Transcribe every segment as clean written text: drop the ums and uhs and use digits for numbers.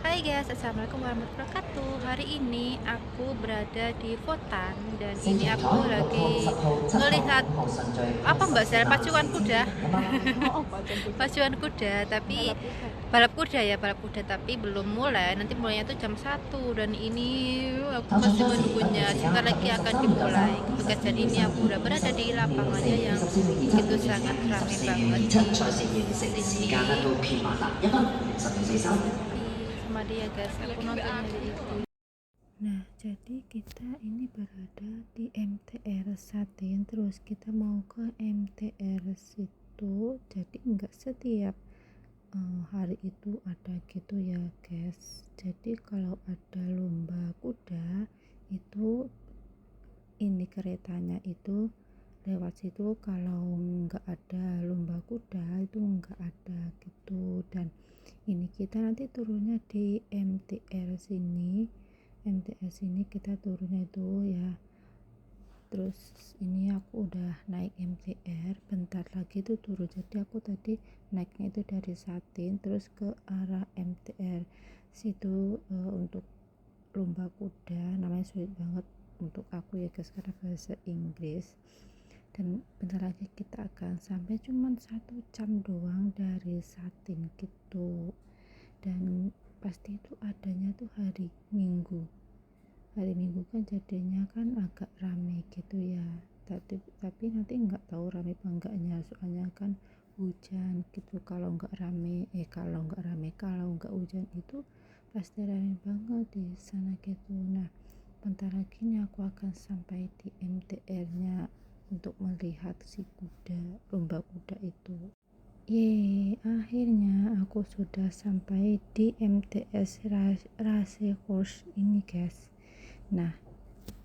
Hai guys, assalamualaikum warahmatullahi wabarakatuh. Hari ini aku berada di Votan dan 四 ini 條彩 aku 六號、lagi 10號、7號 ngelihat 編號順序係 apa 十 mbak 字 saya 馬路 pacuan 線 kuda. 前面㗎嘛。Pacuan kuda, tapi balap kuda tapi belum mulai. Nanti mulainya tuh jam 1 dan ini aku 考場 masih 將時，不 menunggunya. 如時間 Sebentar 及 lagi 到 akan 13秒九 dimulai. 三、Gitu 20 guys. Jadi 秒 ini 10 aku 秒 udah 20 berada 7 di 秒24 lapangannya 秒 yang 24秒2 begitu 跟住時間 sangat 24 ramai 秒 banget 27 di 賽事完成，時間到 sini. 片馬達1分10秒43。Sama dia guys, aku nontonnya di itu. Nah, jadi kita ini berada di MTR Satin, terus kita mau ke MTR situ. Jadi nggak setiap hari itu ada gitu ya guys. Jadi kalau ada lomba kuda itu ini keretanya itu lewat situ, kalau nggak ada lomba kuda itu nggak ada gitu. Dan ini kita nanti turunnya di MTR sini kita turunnya itu ya. Terus ini aku udah naik MTR, bentar lagi tuh turun. Jadi aku tadi naiknya itu dari Satin terus ke arah MTR situ untuk lomba kuda, namanya sulit banget untuk aku ya guys karena bahasa Inggris. Dan bentar lagi kita akan sampai, cuman 1 jam doang dari Satin gitu. Dan pasti itu adanya tuh hari Minggu kan jadinya kan agak rame gitu ya. Tapi nanti nggak tahu rame apa enggaknya, soalnya kan hujan gitu. Kalau nggak hujan itu pasti rame banget di sana gitu. Nah, bentar lagi nih aku akan sampai di MTR nya untuk melihat si kuda, lomba kuda itu. Yeay, akhirnya aku sudah sampai di MTS Race Course ini guys. Nah,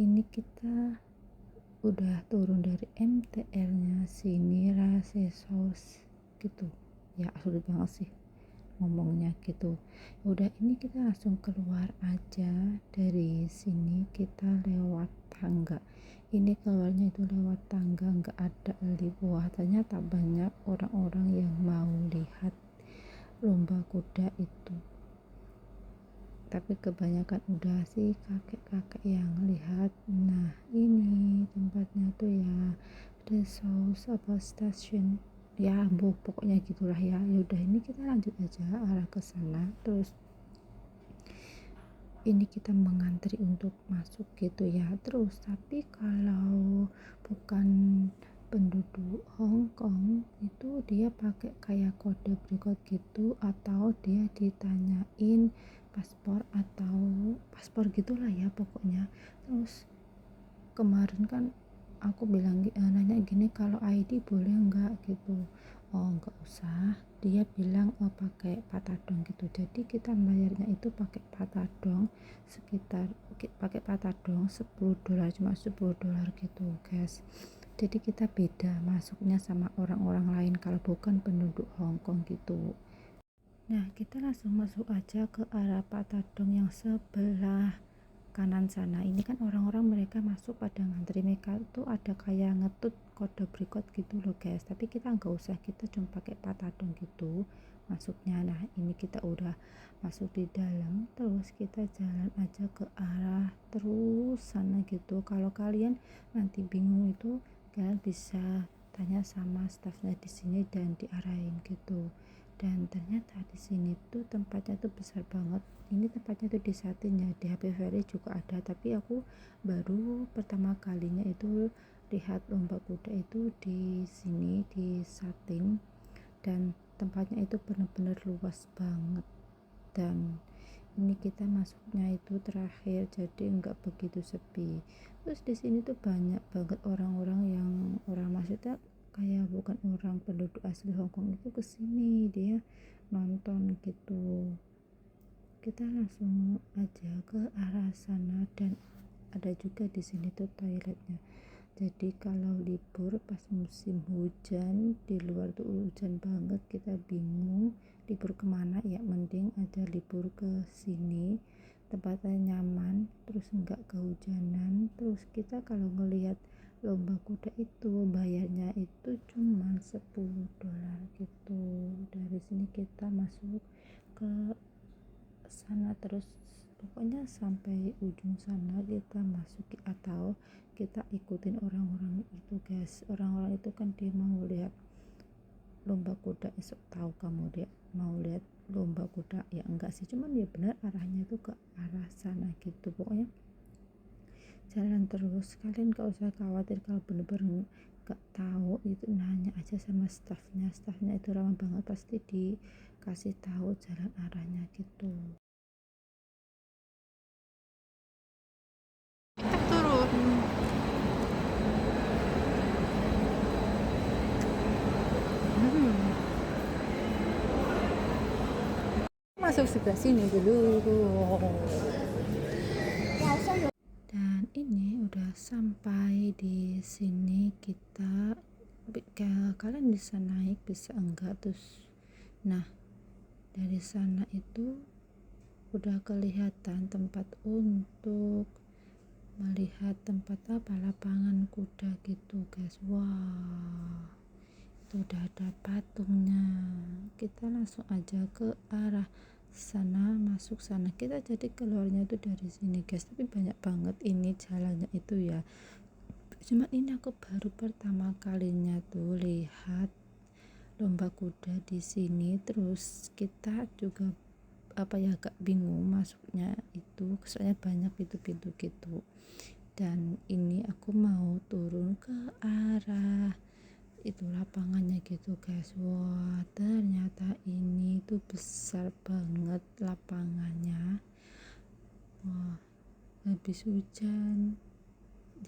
ini kita udah turun dari MTR nya sini Race Course gitu ya, sulit banget sih ngomongnya gitu. Udah, ini kita langsung keluar aja dari sini, kita lewat tangga. Ini keluarnya itu lewat tangga, nggak ada lift. Wah, ternyata banyak orang-orang yang mau lihat lomba kuda itu, tapi kebanyakan udah sih kakek-kakek yang lihat. Nah, ini tempatnya tuh ya Dessous apa stasiun ya, pokoknya gitulah ya. Udah, ini kita lanjut aja arah ke sana. Terus ini kita mengantri untuk masuk gitu ya. Terus tapi kalau bukan penduduk Hong Kong itu dia pakai kayak kode berikut gitu, atau dia ditanyain paspor gitulah ya pokoknya. Terus kemarin kan aku bilang nanya gini, kalau ID boleh enggak gitu. Oh, enggak usah, dia bilang pakai patadong gitu. Jadi kita bayarnya itu pakai patadong, sekitar pakai patadong $10, cuma $10 gitu guys. Jadi kita beda masuknya sama orang-orang lain kalau bukan penduduk Hong Kong gitu. Nah, kita langsung masuk aja ke arah patadong yang sebelah kanan sana. Ini kan orang-orang mereka masuk pada ngantri, mereka tuh ada kayak ngetut kode berikut gitu loh guys. Tapi kita nggak usah, kita cuma pakai patadong gitu masuknya. Nah, ini kita udah masuk di dalam, terus kita jalan aja ke arah terus sana gitu. Kalau kalian nanti bingung itu, kalian bisa tanya sama staffnya di sini dan diarahin gitu. Dan ternyata di sini tuh tempatnya tuh besar banget. Ini tempatnya tuh di Satin ya, di Happy Valley juga ada, tapi aku baru pertama kalinya itu lihat lomba kuda itu di sini di Satin. Dan tempatnya itu benar-benar luas banget. Dan ini kita masuknya itu terakhir, jadi nggak begitu sepi. Terus di sini tuh banyak banget orang-orang yang maksudnya kayak bukan orang penduduk asli Hong Kong itu kesini, dia nonton gitu. Kita langsung aja ke arah sana. Dan ada juga di sini tuh toiletnya. Jadi kalau libur pas musim hujan, di luar tuh hujan banget, kita bingung libur kemana ya, mending ada libur ke sini, tempatnya nyaman, terus nggak kehujanan. Terus kita kalau ngelihat lomba kuda itu bayarnya itu cuma $10 gitu. Dari sini kita masuk ke sana, terus pokoknya sampai ujung sana kita masuki atau kita ikutin orang-orang itu guys. Orang-orang itu kan dia mau lihat lomba kuda, esok tahu kamu dia mau lihat lomba kuda ya enggak sih, cuman ya benar arahnya itu ke arah sana gitu. Pokoknya jalan terus, kalian gak usah khawatir kalau bener-bener gak tahu itu, nanya aja sama staffnya itu ramah banget, pasti dikasih tahu jalan arahnya gitu. Kita turun. Masuk sebelah sini dulu. Dan ini udah sampai di sini kita. Kalian bisa naik bisa enggak terus. Nah dari sana itu udah kelihatan tempat untuk melihat tempat lapangan kuda gitu guys. Wah itu udah ada patungnya, kita langsung aja ke arah sana, masuk sana. Kita jadi keluarnya tuh dari sini guys, tapi banyak banget ini jalannya itu ya. Cuma ini aku baru pertama kalinya tuh lihat lomba kuda di sini, terus kita juga agak bingung masuknya itu, soalnya banyak pintu-pintu gitu. Dan ini aku mau turun ke arah itu lapangannya gitu guys. Wah ternyata ini tuh besar banget lapangannya. Wah habis hujan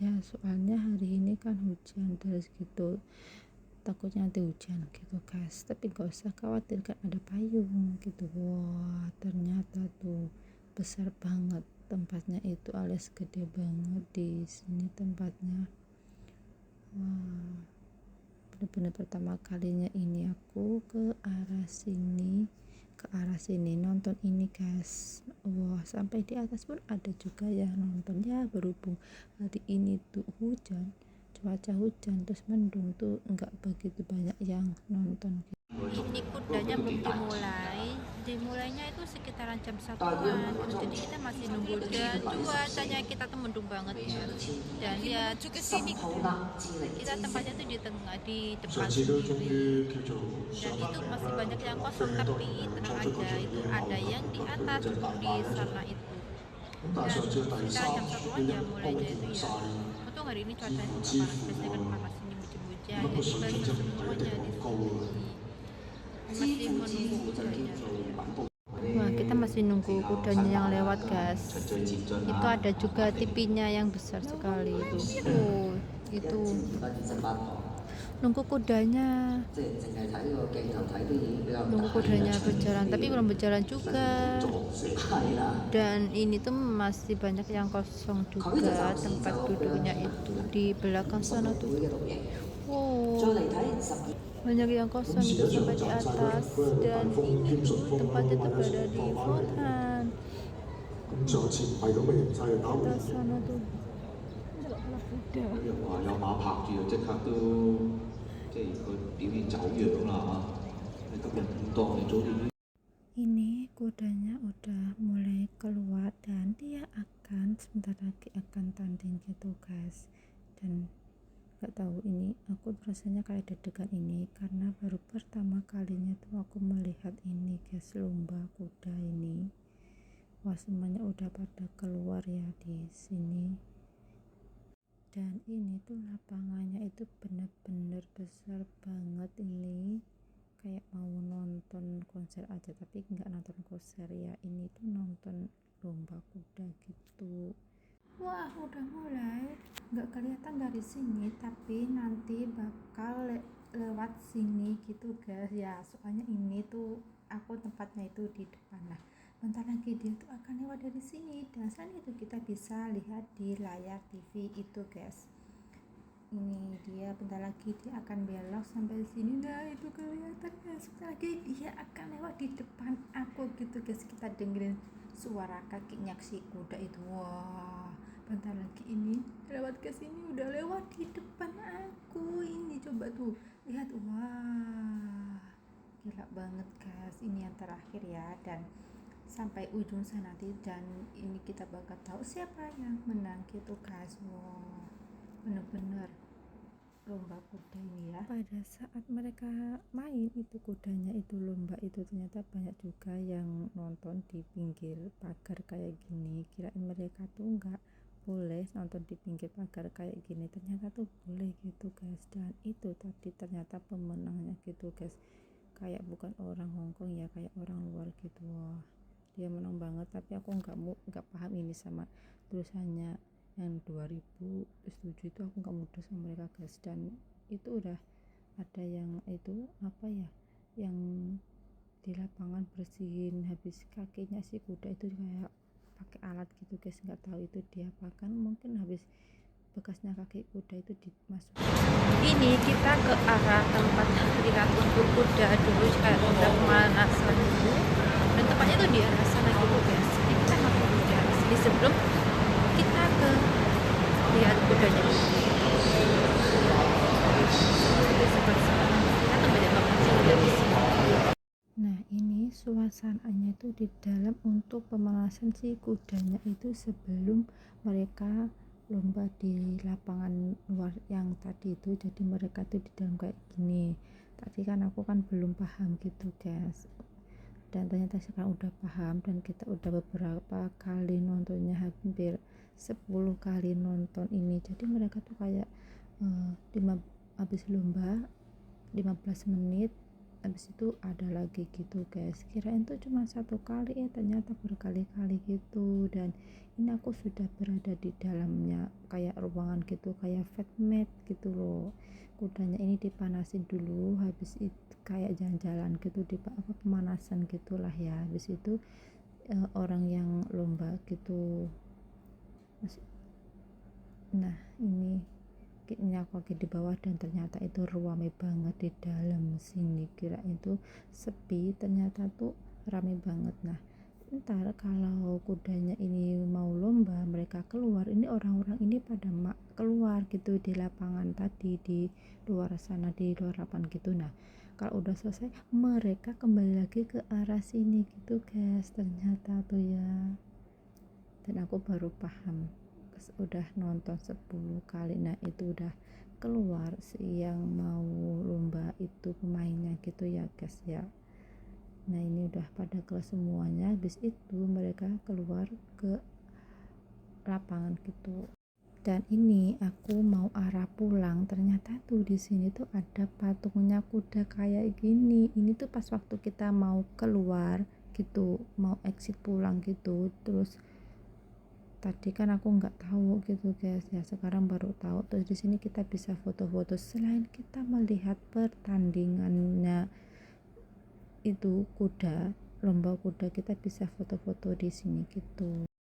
ya, soalnya hari ini kan hujan terus gitu, takutnya nanti hujan gitu guys, tapi gak usah khawatir kan ada payung gitu. Wah ternyata tuh besar banget tempatnya itu, alias gede banget di sini tempatnya. Wah bener-bener pertama kalinya ini aku ke arah sini nonton ini guys. Wah sampai di atas pun ada juga yang nonton ya, berhubung hari ini tuh hujan, cuaca hujan terus mendung tuh nggak begitu banyak yang nonton. Ini kudanya belum dimulainya itu sekitaran jam 1-an gitu. Jadi kita masih nunggu, dan cuacanya kita tuh mendung banget ya. Dan lihat juga sini, kita tempatnya tuh di tengah, di depan sendiri, dan itu masih banyak yang kosong, tapi tenang aja, itu ada yang di atas di sana itu. Dan sekitar jam 1-an ya mulainya itu ya. Untung hari ini cuacanya tuh gak panas, biasanya kan panas ini musim hujan, jadi basah semuanya di sini. Masih menunggu kudanya. Wah kita masih nunggu kudanya yang lewat guys. Itu ada juga TV-nya yang besar sekali itu. Itu nunggu kudanya berjalan, tapi belum berjalan juga. Dan ini tuh masih banyak yang kosong juga tempat duduknya itu di belakang sana tuh. Wow banyak yang kosong itu sampai di atas. Dan ini tuh tempatnya tuh berada di Forthan. Atas sana tuh kuda. 哇！有馬拍住就即刻都即係個表現走樣啦嚇，你吸引咁多，你早啲。Ini kudanya udah mulai keluar dan dia akan sebentar lagi akan tanding gitu guys. Dan gak tahu ini aku rasanya kayak deg-degan ini karena baru pertama kalinya tuh aku melihat ini guys, lomba kuda ini. Wah semuanya udah pada keluar ya di sini. Dan ini tuh lapangannya itu bener-bener besar banget, ini kayak mau nonton konser aja, tapi nggak nonton konser ya, ini tuh nonton lomba kuda gitu. Wah udah mulai, nggak kelihatan dari sini tapi nanti bakal lewat sini gitu guys ya, soalnya ini tuh aku tempatnya itu di depan. Nah bentar lagi dia tuh akan lewat dari sini, dan saat itu kita bisa lihat di layar TV itu guys. Ini dia, bentar lagi dia akan belok sampai sini. Nah itu kelihatan guys, bentar lagi dia akan lewat di depan aku gitu guys. Kita dengerin suara kakinya si kuda itu. Wah bentar lagi ini lewat ke sini, udah lewat di depan aku ini, coba tuh lihat. Wah gila banget guys, ini yang terakhir ya. Dan sampai ujung sana nanti, dan ini kita bakal tahu siapa yang menang gitu guys. Wow, bener-bener lomba kuda ini ya. Pada saat mereka main itu kudanya itu lomba itu, ternyata banyak juga yang nonton di pinggir pagar kayak gini. Kirain mereka tuh nggak boleh nonton di pinggir pagar kayak gini, ternyata tuh boleh gitu guys. Dan itu tadi ternyata pemenangnya gitu guys, kayak bukan orang Hongkong ya, kayak orang luar gitu. Wah, dia menang banget, tapi aku nggak paham ini sama tulisannya yang 2007 itu, aku nggak mudah sama mereka guys. Dan itu udah ada yang itu apa ya, yang di lapangan bersihin, habis kakinya si kuda itu kayak pakai alat gitu guys, nggak tahu itu diapakan, mungkin habis bekasnya kaki kuda itu dimasukin. Ini kita ke arah tempat lihat untuk kuda dulu, kayak udah pemanasan dulu, dan tempatnya tuh di arah sana gitu guys. Jadi kita makan dulu di arah sini sebelum kita ke lihat kudanya dulu. Kita tuh banyak banget sih udah di sini. Nah, ini suasananya itu di dalam untuk pemanasan si kudanya itu sebelum mereka lomba di lapangan luar yang tadi itu. Jadi mereka tuh di dalam kayak gini. Tadi kan aku kan belum paham gitu guys, dan ternyata sekarang udah paham, dan kita udah beberapa kali nontonnya, hampir 10 kali nonton ini. Jadi mereka tuh kayak habis lomba 15 menit, habis itu ada lagi gitu guys. Kirain tuh cuma satu kali ya, ternyata berkali-kali gitu. Dan ini aku sudah berada di dalamnya, kayak ruangan gitu, kayak vet mat gitu loh. Kudanya ini dipanasin dulu, habis itu kayak jalan-jalan gitu di apa pemanasan gitulah ya. Habis itu orang yang lomba gitu. Nah, ini aku lagi di bawah, dan ternyata itu rame banget di dalam sini. Kira itu sepi, ternyata tuh rame banget. Nah, ntar kalau kudanya ini mau lomba, mereka keluar, ini orang-orang ini pada keluar gitu di lapangan tadi, di luar sana, di luar lapangan gitu. Nah, kalau udah selesai mereka kembali lagi ke arah sini gitu guys, ternyata tuh ya. Dan aku baru paham udah nonton 10 kali. Nah, itu udah keluar yang mau lomba itu pemainnya gitu ya guys ya. Nah, ini udah pada kelas semuanya, habis itu mereka keluar ke lapangan gitu. Dan ini aku mau arah pulang, ternyata tuh di sini tuh ada patungnya kuda kayak gini. Ini tuh pas waktu kita mau keluar gitu, mau exit pulang gitu. Terus tadi kan aku nggak tahu gitu guys ya, sekarang baru tahu. Terus di sini kita bisa foto-foto, selain kita melihat pertandingannya itu kuda, lomba kuda, kita bisa foto-foto di sini gitu.